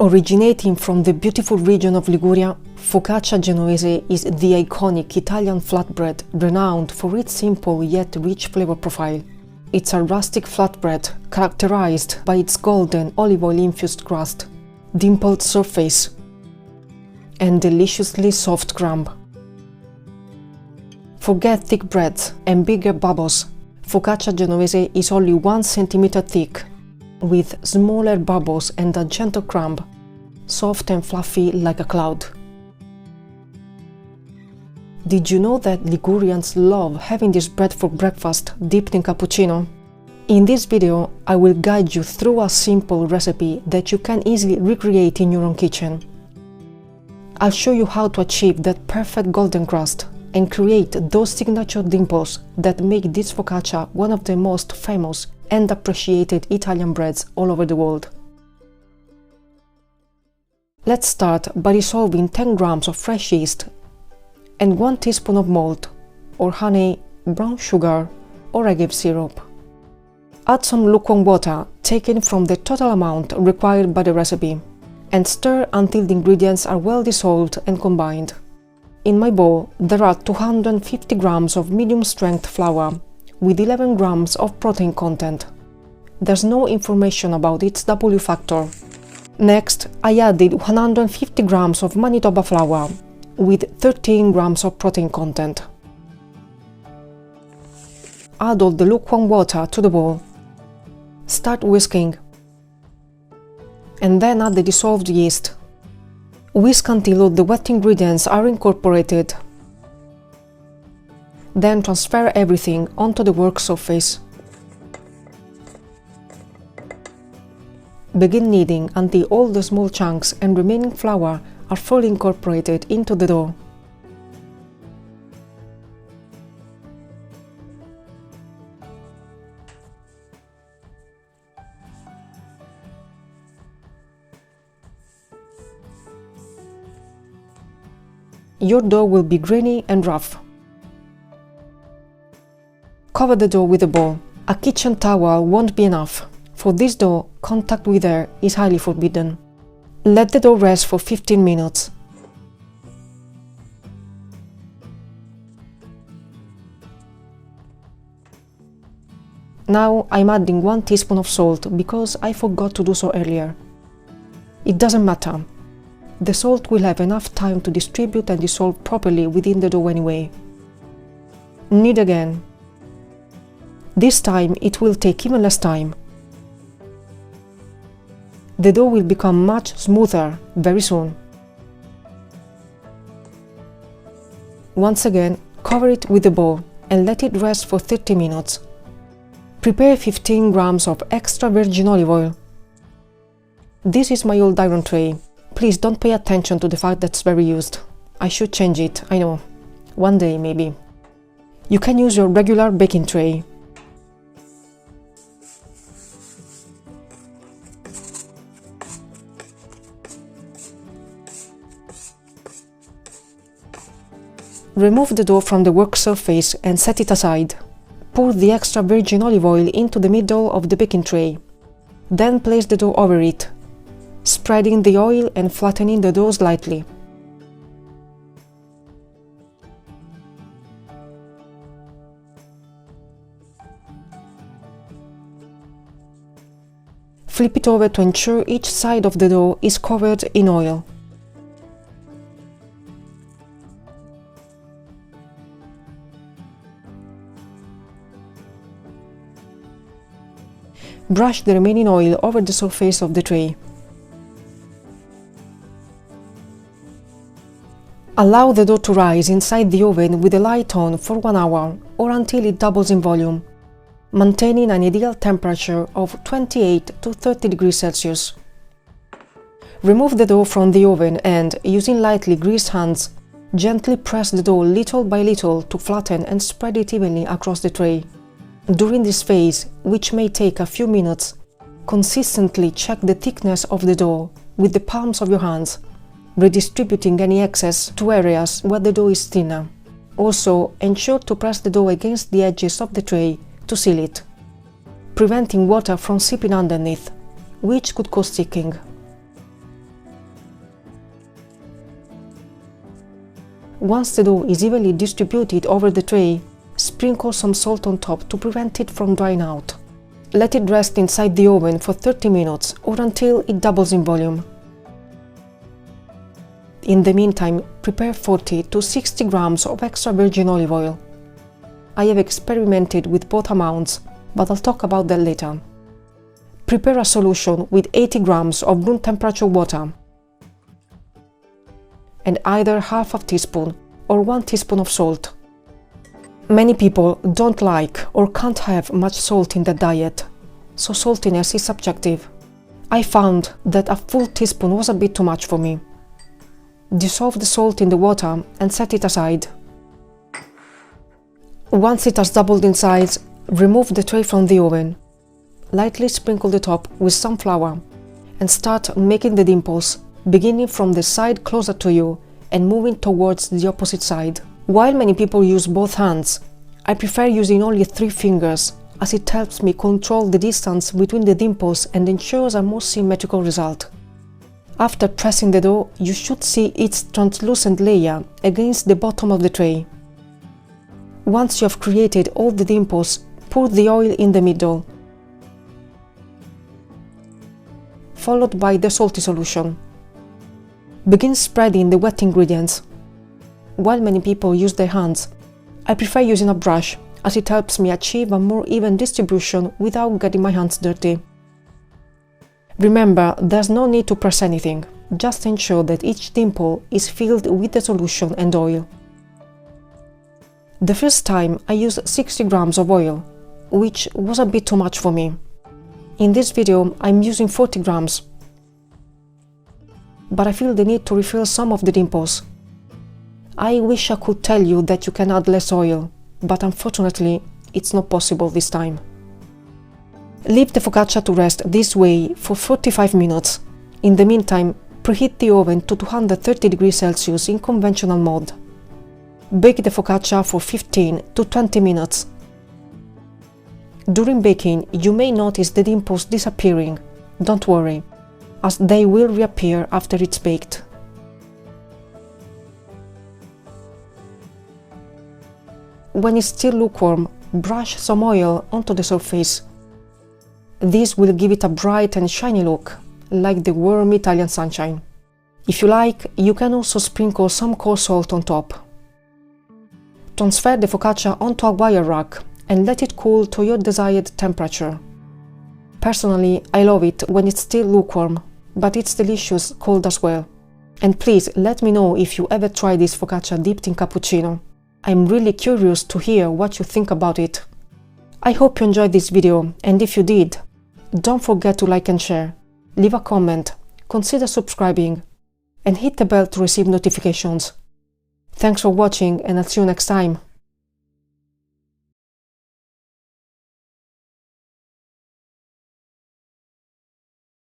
Originating from the beautiful region of Liguria, Focaccia Genovese is the iconic Italian flatbread renowned for its simple yet rich flavor profile. It's a rustic flatbread characterized by its golden olive oil-infused crust, dimpled surface, and deliciously soft crumb. Forget thick breads and bigger bubbles. Focaccia Genovese is only 1 centimeter thick, with smaller bubbles and a gentle crumb, soft and fluffy like a cloud. Did you know that Ligurians love having this bread for breakfast dipped in cappuccino? In this video, I will guide you through a simple recipe that you can easily recreate in your own kitchen. I'll show you how to achieve that perfect golden crust and create those signature dimples that make this focaccia one of the most famous and appreciated Italian breads all over the world. Let's start by dissolving 10 grams of fresh yeast and 1 teaspoon of malt or honey, brown sugar or agave syrup. Add some lukewarm water taken from the total amount required by the recipe and stir until the ingredients are well dissolved and combined. In my bowl, there are 250 grams of medium-strength flour with 11 grams of protein content. There's no information about its W factor. Next, I added 150 grams of Manitoba flour with 13 grams of protein content. Add all the lukewarm water to the bowl. Start whisking, and then add the dissolved yeast. Whisk until all the wet ingredients are incorporated. Then transfer everything onto the work surface. Begin kneading until all the small chunks and remaining flour are fully incorporated into the dough. Your dough will be grainy and rough. Cover the dough with a bowl. A kitchen towel won't be enough. For this dough, contact with air is highly forbidden. Let the dough rest for 15 minutes. Now I'm adding 1 teaspoon of salt because I forgot to do so earlier. It doesn't matter. The salt will have enough time to distribute and dissolve properly within the dough anyway. Knead again. This time it will take even less time. The dough will become much smoother very soon. Once again, cover it with a bowl and let it rest for 30 minutes. Prepare 15 grams of extra virgin olive oil. This is my old iron tray. Please don't pay attention to the fact that it's very used. I should change it, I know. One day, maybe. You can use your regular baking tray. Remove the dough from the work surface and set it aside. Pour the extra virgin olive oil into the middle of the baking tray. Then place the dough over it, spreading the oil and flattening the dough slightly. Flip it over to ensure each side of the dough is covered in oil. Brush the remaining oil over the surface of the tray. Allow the dough to rise inside the oven with the light on for 1 hour or until it doubles in volume, maintaining an ideal temperature of 28 to 30 degrees Celsius. Remove the dough from the oven and, using lightly greased hands, gently press the dough little by little to flatten and spread it evenly across the tray. During this phase, which may take a few minutes, consistently check the thickness of the dough with the palms of your hands, redistributing any excess to areas where the dough is thinner. Also, ensure to press the dough against the edges of the tray to seal it, preventing water from seeping underneath, which could cause sticking. Once the dough is evenly distributed over the tray, sprinkle some salt on top to prevent it from drying out. Let it rest inside the oven for 30 minutes or until it doubles in volume. In the meantime, prepare 40 to 60 grams of extra virgin olive oil. I have experimented with both amounts, but I'll talk about that later. Prepare a solution with 80 grams of room temperature water and either half a teaspoon or 1 teaspoon of salt. Many people don't like or can't have much salt in their diet, so saltiness is subjective. I found that a full teaspoon was a bit too much for me. Dissolve the salt in the water and set it aside. Once it has doubled in size, remove the tray from the oven. Lightly sprinkle the top with some flour and start making the dimples, beginning from the side closer to you and moving towards the opposite side. While many people use both hands, I prefer using only 3 fingers, as it helps me control the distance between the dimples and ensures a more symmetrical result. After pressing the dough, you should see its translucent layer against the bottom of the tray. Once you have created all the dimples, pour the oil in the middle, followed by the salty solution. Begin spreading the wet ingredients. While many people use their hands, I prefer using a brush, as it helps me achieve a more even distribution without getting my hands dirty. Remember, there's no need to press anything, just ensure that each dimple is filled with the solution and oil. The first time I used 60 grams of oil, which was a bit too much for me. In this video I'm using 40 grams, but I feel the need to refill some of the dimples. I wish I could tell you that you can add less oil, but unfortunately it's not possible this time. Leave the focaccia to rest this way for 45 minutes. In the meantime, preheat the oven to 230 degrees Celsius in conventional mode. Bake the focaccia for 15 to 20 minutes. During baking, you may notice the dimples disappearing. Don't worry, as they will reappear after it's baked. When it's still lukewarm, brush some oil onto the surface. This will give it a bright and shiny look, like the warm Italian sunshine. If you like, you can also sprinkle some coarse salt on top. Transfer the focaccia onto a wire rack and let it cool to your desired temperature. Personally, I love it when it's still lukewarm, but it's delicious cold as well. And please let me know if you ever tried this focaccia dipped in cappuccino. I'm really curious to hear what you think about it. I hope you enjoyed this video, and if you did, don't forget to like and share, leave a comment, consider subscribing, and hit the bell to receive notifications. Thanks for watching, and I'll see you next time.